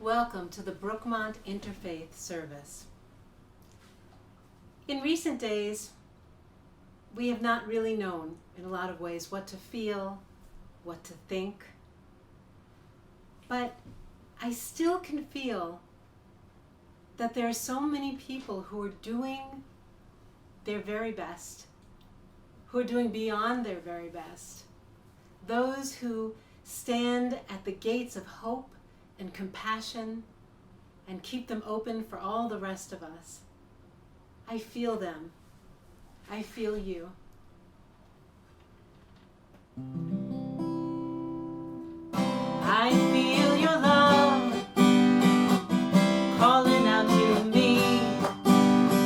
Welcome to the Brookmont Interfaith Service. In recent days, we have not really known, in a lot of ways, what to feel, what to think. But I still can feel that there are so many people who are doing their very best, who are doing beyond their very best. Those who stand at the gates of hope and compassion and keep them open for all the rest of us. I feel them. I feel you. I feel your love calling out to me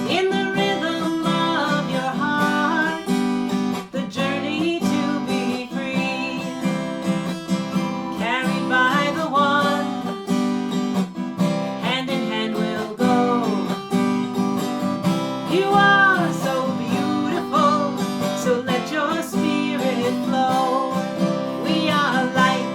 in the rhythm of your heart, the journey to be free, carried by the one, hand in hand we'll go. You are so beautiful, so let your spirit flow. We are light.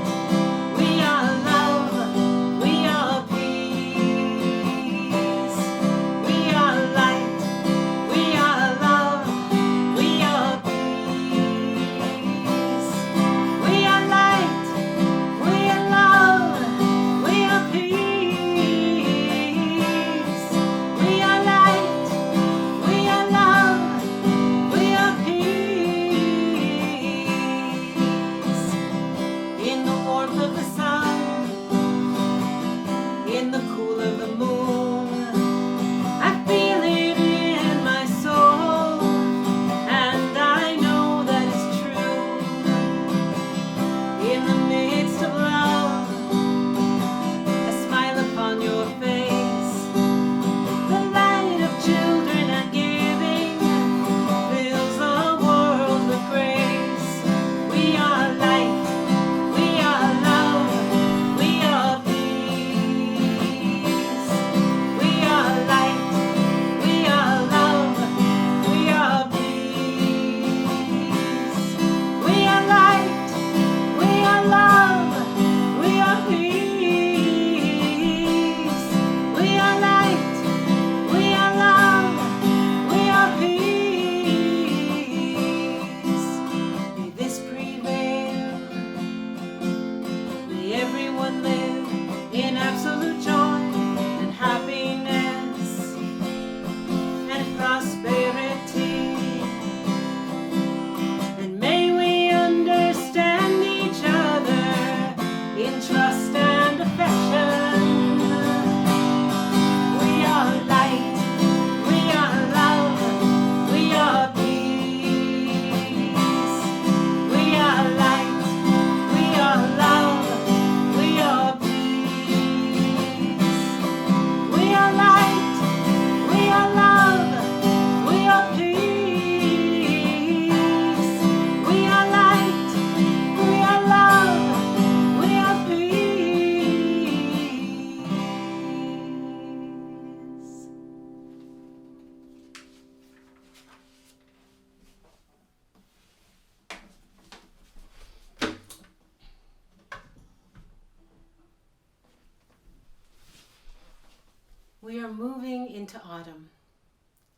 We are moving into autumn,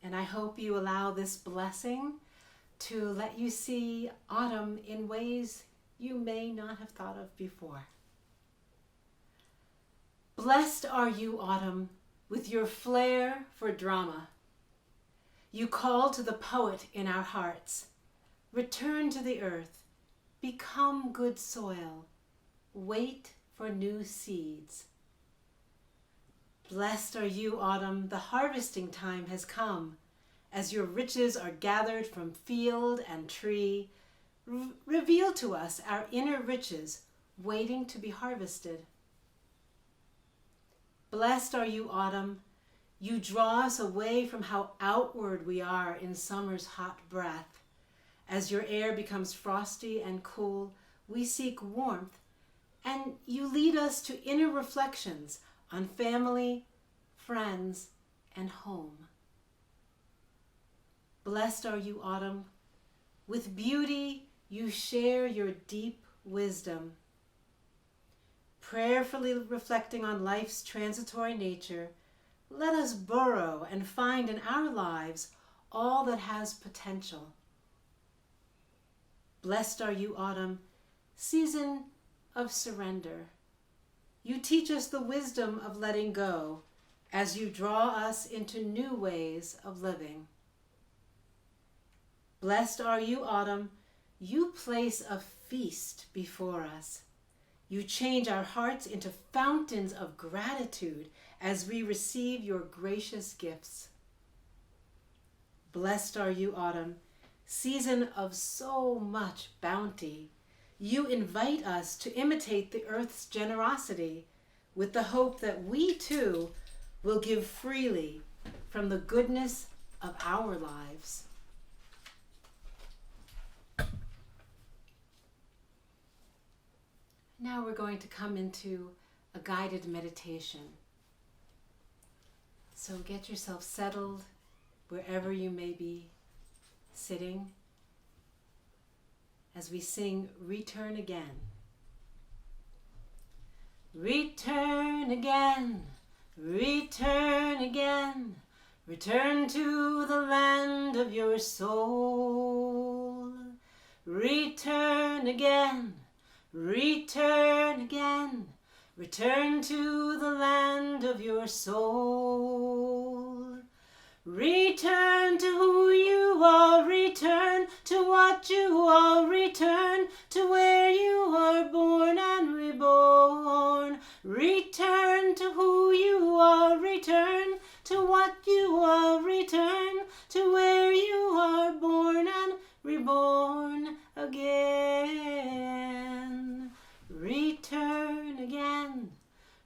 and I hope you allow this blessing to let you see autumn in ways you may not have thought of before. Blessed are you, autumn, with your flair for drama. You call to the poet in our hearts. Return to the earth, become good soil, wait for new seeds. Blessed are you, autumn, the harvesting time has come. As your riches are gathered from field and tree, reveal to us our inner riches waiting to be harvested. Blessed are you, autumn, you draw us away from how outward we are in summer's hot breath. As your air becomes frosty and cool, we seek warmth, and you lead us to inner reflections on family, friends, and home. Blessed are you, autumn. With beauty, you share your deep wisdom. prayerfully reflecting on life's transitory nature, let us burrow and find in our lives all that has potential. Blessed are you, autumn, season of surrender. You teach us the wisdom of letting go as you draw us into new ways of living. Blessed are you, autumn, you place a feast before us. You change our hearts into fountains of gratitude as we receive your gracious gifts. Blessed are you, autumn, season of so much bounty. You invite us to imitate the earth's generosity with the hope that we too will give freely from the goodness of our lives. Now we're going to come into a guided meditation. So get yourself settled wherever you may be sitting as we sing Return Again. Return again, return again, return to the land of your soul. Return again, return again, return to the land of your soul. Return to who you are, return to what you are, return to where you are born and reborn. Return to who you are, return to what you are, return to where you are born and reborn again. Return again,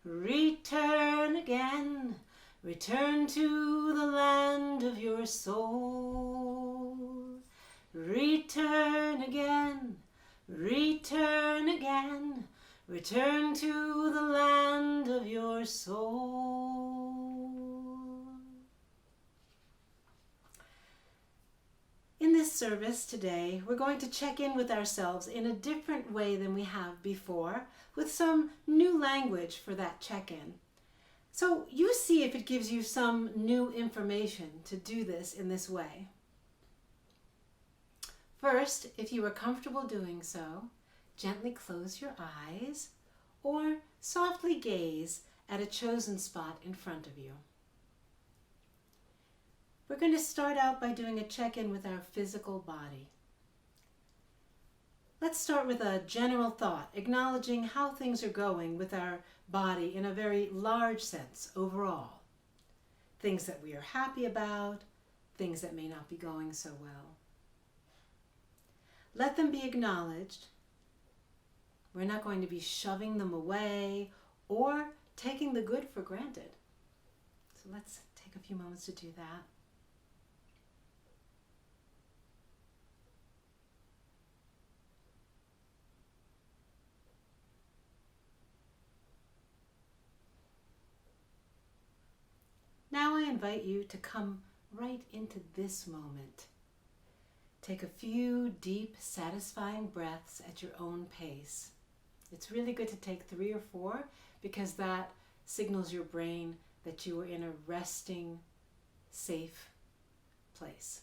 return again, return to the land of your soul. Return again, return again, return to the land of your soul. In this service today, we're going to check in with ourselves in a different way than we have before, with some new language for that check-in. So you see if it gives you some new information to do this in this way. First, if you are comfortable doing so, gently close your eyes or softly gaze at a chosen spot in front of you. We're going to start out by doing a check-in with our physical body. Let's start with a general thought, acknowledging how things are going with our body in a very large sense overall. Things that we are happy about, things that may not be going so well. Let them be acknowledged. We're not going to be shoving them away or taking the good for granted. So let's take a few moments to do that. Now I invite you to come right into this moment. Take a few deep, satisfying breaths at your own pace. It's really good to take 3 or 4 because that signals your brain that you are in a resting, safe place.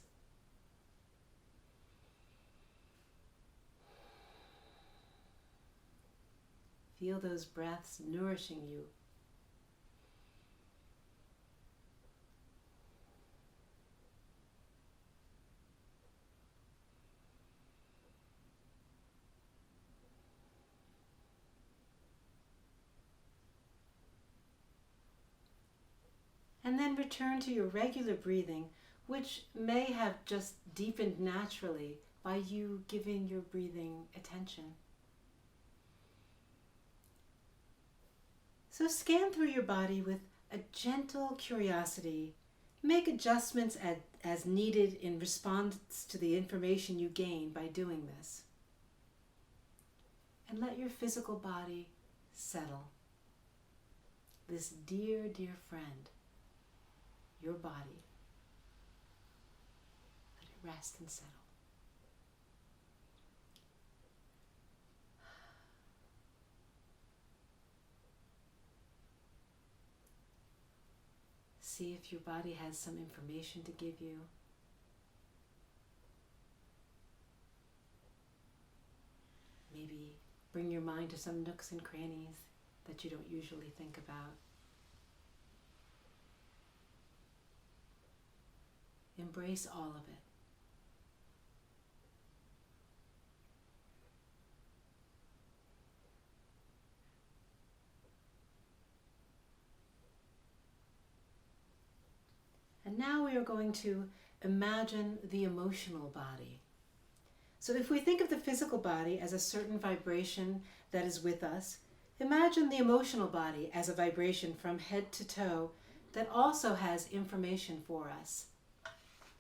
Feel those breaths nourishing you. And then return to your regular breathing, which may have just deepened naturally by you giving your breathing attention. So scan through your body with a gentle curiosity. Make adjustments as needed in response to the information you gain by doing this. And let your physical body settle. This dear, dear friend. Your body. Let it rest and settle. see if your body has some information to give you. Maybe bring your mind to some nooks and crannies that you don't usually think about. Embrace all of it. And now we are going to imagine the emotional body. So if we think of the physical body as a certain vibration that is with us, imagine the emotional body as a vibration from head to toe that also has information for us.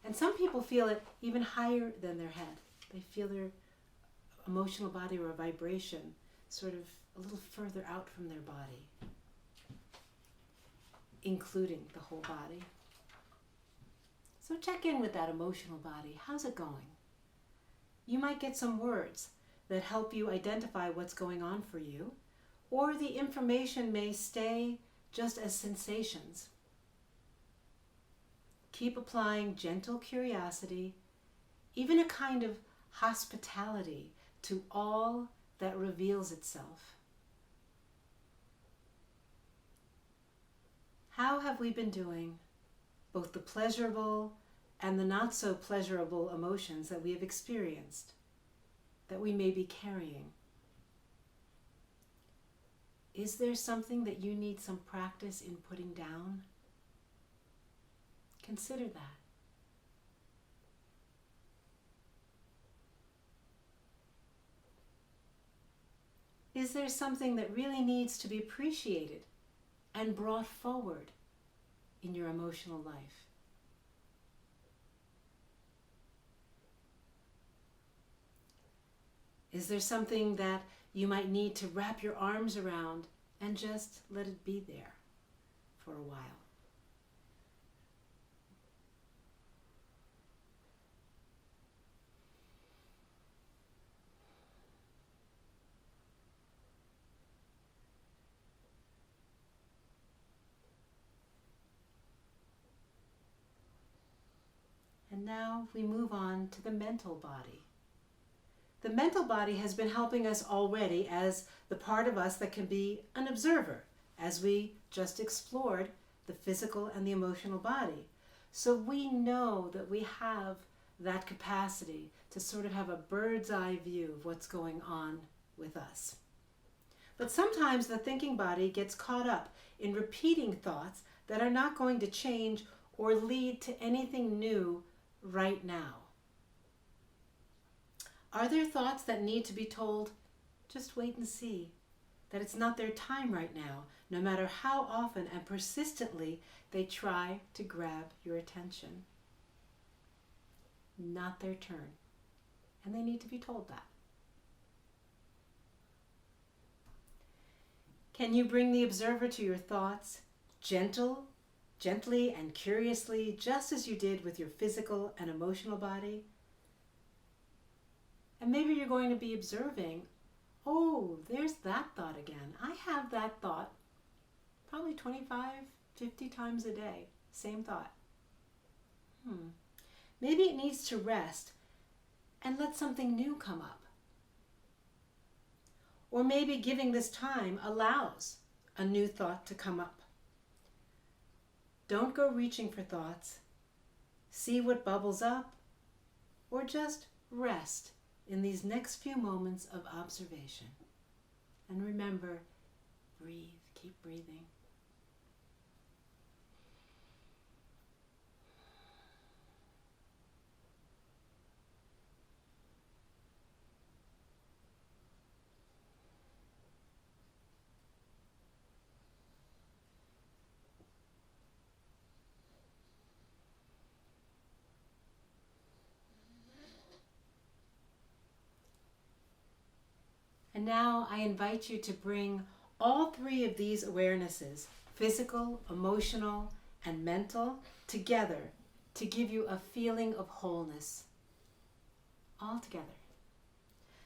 And some people feel it even higher than their head. They feel their emotional body or a vibration sort of a little further out from their body, including the whole body. So check in with that emotional body. How's it going? You might get some words that help you identify what's going on for you, or the information may stay just as sensations. Keep applying gentle curiosity, even a kind of hospitality to all that reveals itself. How have we been doing? Both the pleasurable and the not so pleasurable emotions that we have experienced, that we may be carrying. Is there something that you need some practice in putting down? Consider that. Is there something that really needs to be appreciated and brought forward in your emotional life? Is there something that you might need to wrap your arms around and just let it be there for a while? And now we move on to the mental body. The mental body has been helping us already as the part of us that can be an observer, as we just explored the physical and the emotional body. So we know that we have that capacity to sort of have a bird's eye view of what's going on with us. But sometimes the thinking body gets caught up in repeating thoughts that are not going to change or lead to anything new right now. Are there thoughts that need to be told, just wait and see, that it's not their time right now, no matter how often and persistently they try to grab your attention? Not their turn, and they need to be told that. Can you bring the observer to your thoughts, gently and curiously, just as you did with your physical and emotional body? And maybe you're going to be observing, oh, there's that thought again. I have that thought probably 25, 50 times a day. Same thought. Maybe it needs to rest and let something new come up. Or maybe giving this time allows a new thought to come up. Don't go reaching for thoughts. See what bubbles up, or just rest in these next few moments of observation. And remember, breathe, keep breathing. And now I invite you to bring all three of these awarenesses, physical, emotional, and mental, together to give you a feeling of wholeness. All together.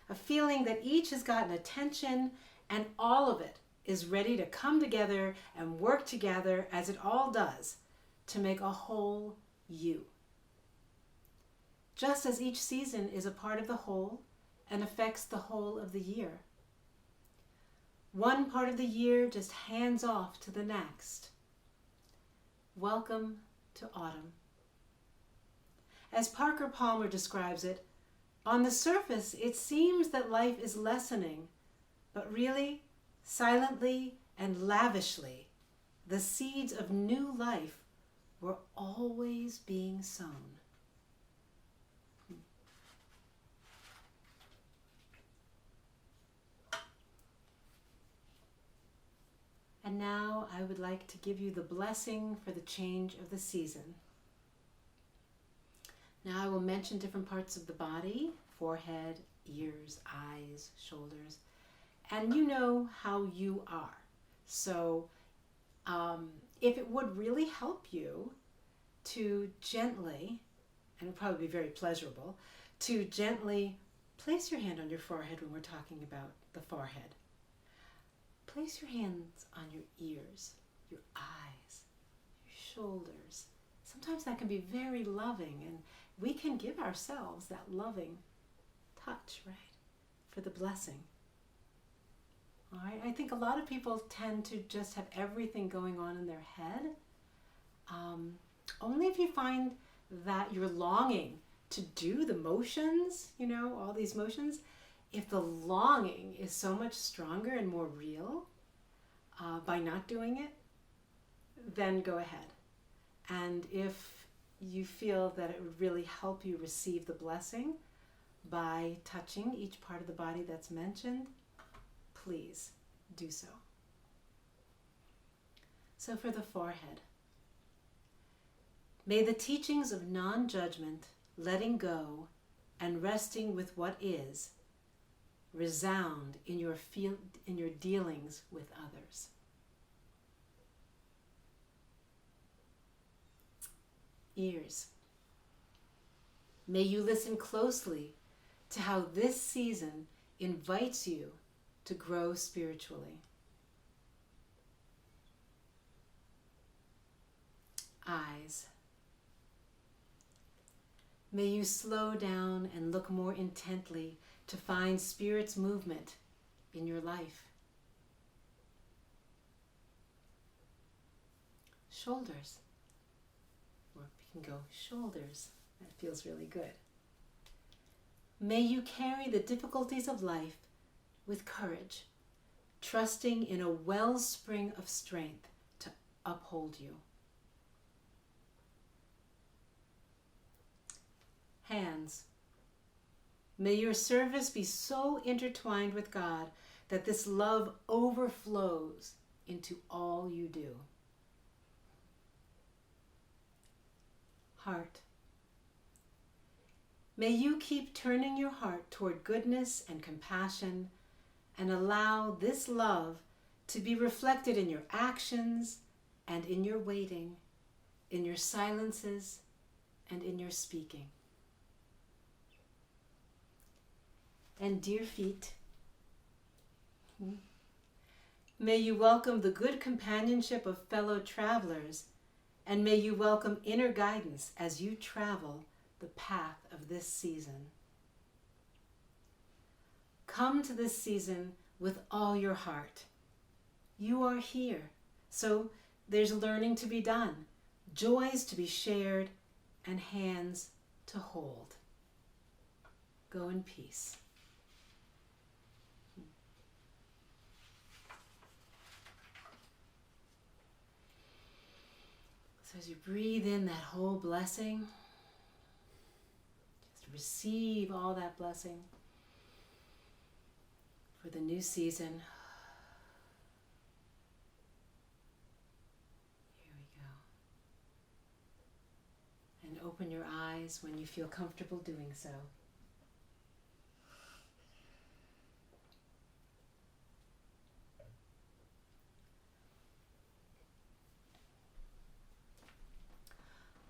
A feeling that each has gotten attention and all of it is ready to come together and work together as it all does to make a whole you. Just as each season is a part of the whole and affects the whole of the year. One part of the year just hands off to the next. Welcome to autumn. As Parker Palmer describes it, on the surface it seems that life is lessening, but really, silently and lavishly, the seeds of new life were always being sown. And now I would like to give you the blessing for the change of the season. Now I will mention different parts of the body, forehead, ears, eyes, shoulders, and you know how you are. So if it would really help you to gently, and it would probably be very pleasurable, to gently place your hand on your forehead when we're talking about the forehead. Place your hands on your ears, your eyes, your shoulders. Sometimes that can be very loving, and we can give ourselves that loving touch, right, for the blessing. All right, I think a lot of people tend to just have everything going on in their head. Only if you find that you're longing to do the motions, all these motions, if the longing is so much stronger and more real by not doing it, then go ahead. And if you feel that it would really help you receive the blessing by touching each part of the body that's mentioned, please do so. So for the forehead, may the teachings of non-judgment, letting go, and resting with what is resound in your dealings with others. Ears. May you listen closely to how this season invites you to grow spiritually. Eyes. May you slow down and look more intently to find Spirit's movement in your life. Shoulders. Or we can go shoulders. That feels really good. May you carry the difficulties of life with courage, trusting in a wellspring of strength to uphold you. Hands. May your service be so intertwined with God that this love overflows into all you do. Heart. May you keep turning your heart toward goodness and compassion and allow this love to be reflected in your actions and in your waiting, in your silences and in your speaking. And dear feet, may you welcome the good companionship of fellow travelers, and may you welcome inner guidance as you travel the path of this season. Come to this season with all your heart. You are here, so there's learning to be done, joys to be shared, and hands to hold. Go in peace. So as you breathe in that whole blessing, just receive all that blessing for the new season. Here we go. And open your eyes when you feel comfortable doing so.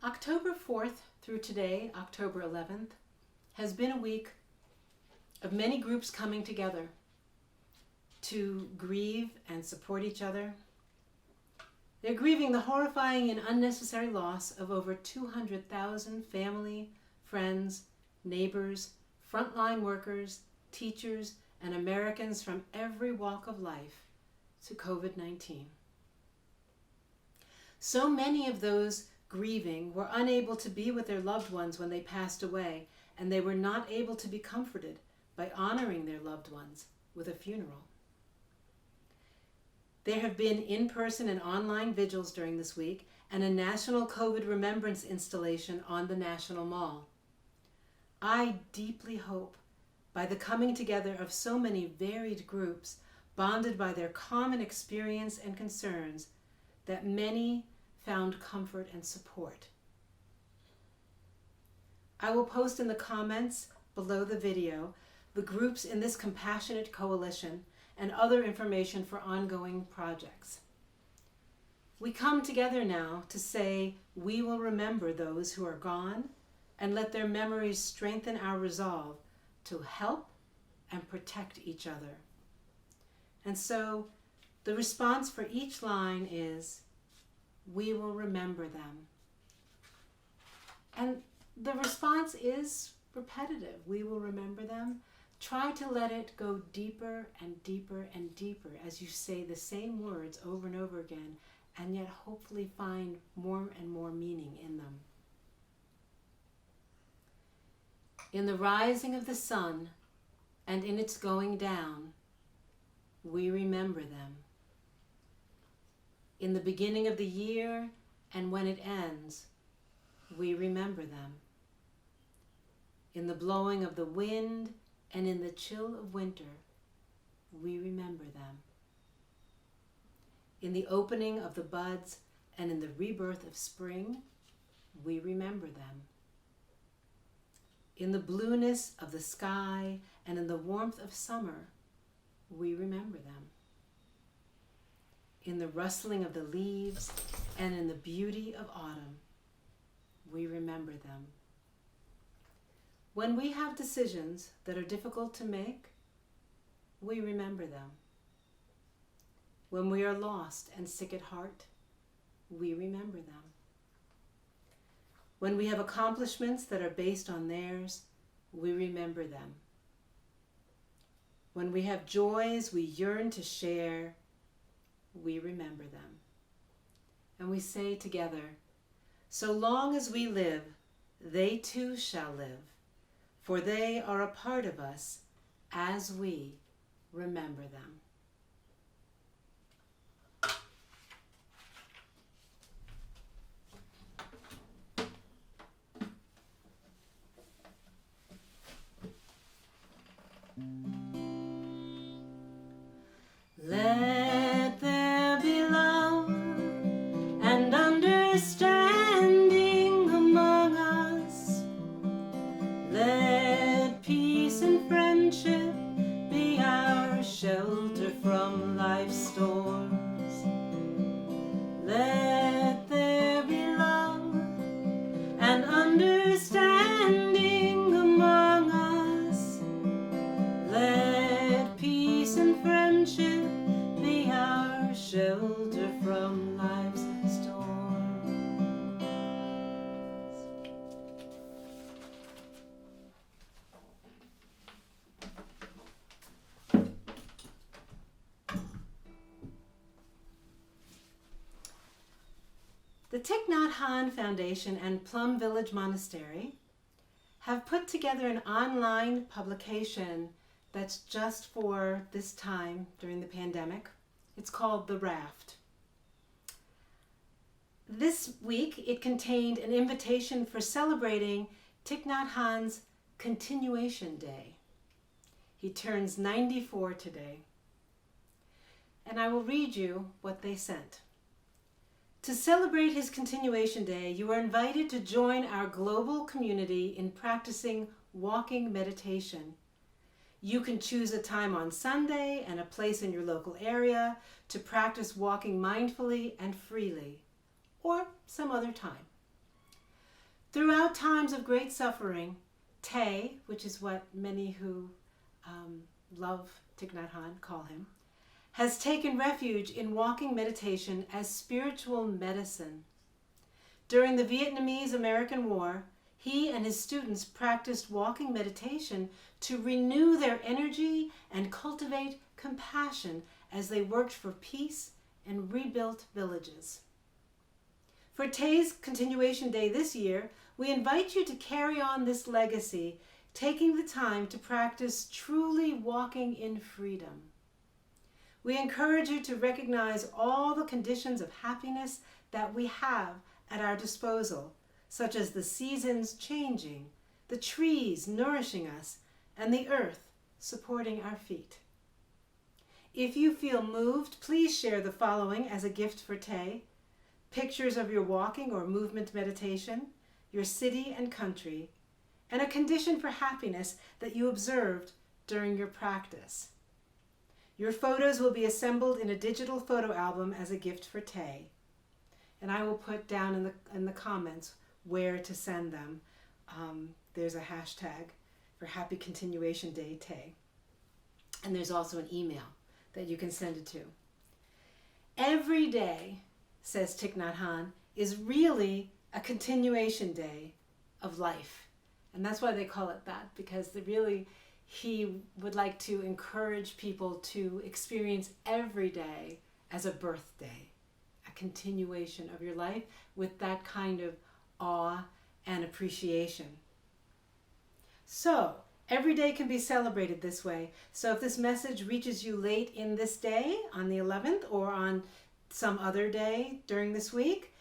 October 4th through today, October 11th, has been a week of many groups coming together to grieve and support each other, They're grieving the horrifying and unnecessary loss of over 200,000 family, friends, neighbors, frontline workers, teachers, and Americans from every walk of life to COVID-19. So many of those grieving were unable to be with their loved ones when they passed away, and they were not able to be comforted by honoring their loved ones with a funeral. There have been in-person and online vigils during this week and a national COVID remembrance installation on the National Mall. I deeply hope, by the coming together of so many varied groups, bonded by their common experience and concerns, that many found comfort and support. I will post in the comments below the video the groups in this compassionate coalition and other information for ongoing projects. We come together now to say we will remember those who are gone and let their memories strengthen our resolve to help and protect each other. And so the response for each line is, we will remember them. And the response is repetitive. We will remember them. Try to let it go deeper and deeper and deeper as you say the same words over and over again, and yet hopefully find more and more meaning in them. In the rising of the sun and in its going down, we remember them. In the beginning of the year and when it ends, we remember them. In the blowing of the wind and in the chill of winter, we remember them. In the opening of the buds and in the rebirth of spring, we remember them. In the blueness of the sky and in the warmth of summer, we remember them. In the rustling of the leaves and in the beauty of autumn, we remember them. When we have decisions that are difficult to make, we remember them. When we are lost and sick at heart, we remember them. When we have accomplishments that are based on theirs, we remember them. When we have joys we yearn to share, we remember them. And we say together, so long as we live, they too shall live, for they are a part of us as we remember them. Let there be love and understanding among us. Let peace and friendship be our shelter from life's storms. Let there be love and understanding among us. Let peace and friendship be our shelter from life's storms. The Thich Nhat Hanh Foundation and Plum Village Monastery have put together an online publication that's just for this time during the pandemic. It's called the Raft. This week it contained an invitation for celebrating Thich Nhat Hanh's Continuation Day. He turns 94 today. And I will read you what they sent. To celebrate his Continuation Day, you are invited to join our global community in practicing walking meditation. You can choose a time on Sunday and a place in your local area to practice walking mindfully and freely, or some other time. Throughout times of great suffering, Te, which is what many who love Thich Nhat Hanh call him, has taken refuge in walking meditation as spiritual medicine. During the Vietnamese-American War, he and his students practiced walking meditation to renew their energy and cultivate compassion as they worked for peace and rebuilt villages. For Thay's Continuation Day this year, we invite you to carry on this legacy, taking the time to practice truly walking in freedom. We encourage you to recognize all the conditions of happiness that we have at our disposal, such as the seasons changing, the trees nourishing us, and the earth supporting our feet. If you feel moved, please share the following as a gift for Thay: pictures of your walking or movement meditation, your city and country, and a condition for happiness that you observed during your practice. Your photos will be assembled in a digital photo album as a gift for Thay. And I will put down in the comments where to send them. There's a hashtag for Happy Continuation Day Thay. And there's also an email that you can send it to. Every day, says Thich Nhat Hanh, is really a continuation day of life. And that's why they call it that, because he would like to encourage people to experience every day as a birthday, a continuation of your life with that kind of awe and appreciation. So, every day can be celebrated this way. So if this message reaches you late in this day, on the 11th, or on some other day during this week,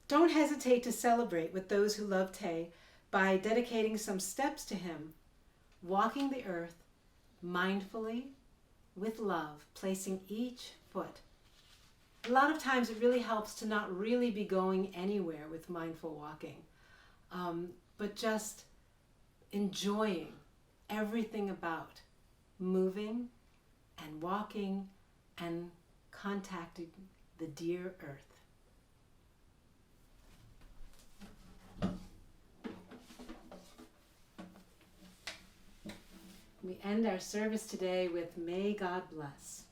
don't hesitate to celebrate with those who love Thay by dedicating some steps to him, walking the earth mindfully with love, placing each foot. A lot of times it really helps to not really be going anywhere with mindful walking, but just enjoying everything about moving and walking and contacting the dear earth. We end our service today with May God Bless.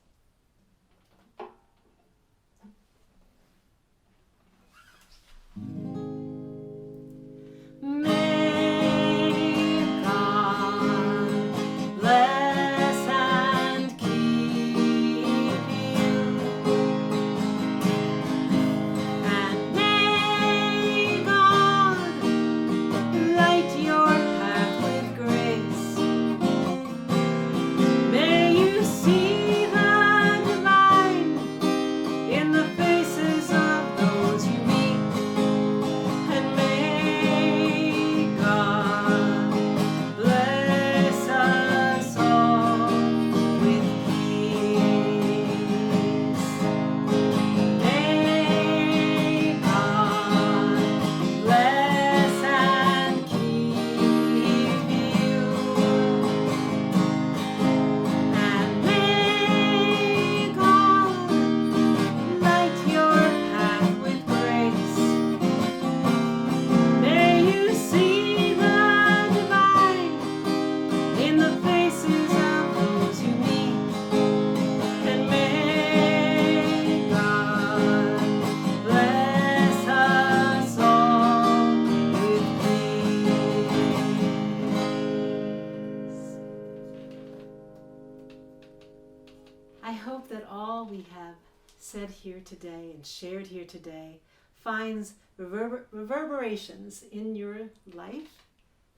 I hope that all we have said here today and shared here today finds reverberations in your life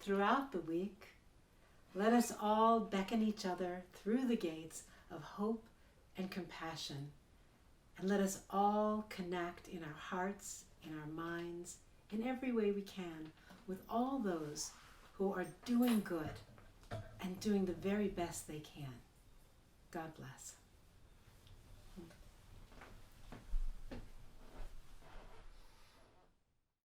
throughout the week. Let us all beckon each other through the gates of hope and compassion. And let us all connect in our hearts, in our minds, in every way we can, with all those who are doing good and doing the very best they can. God bless.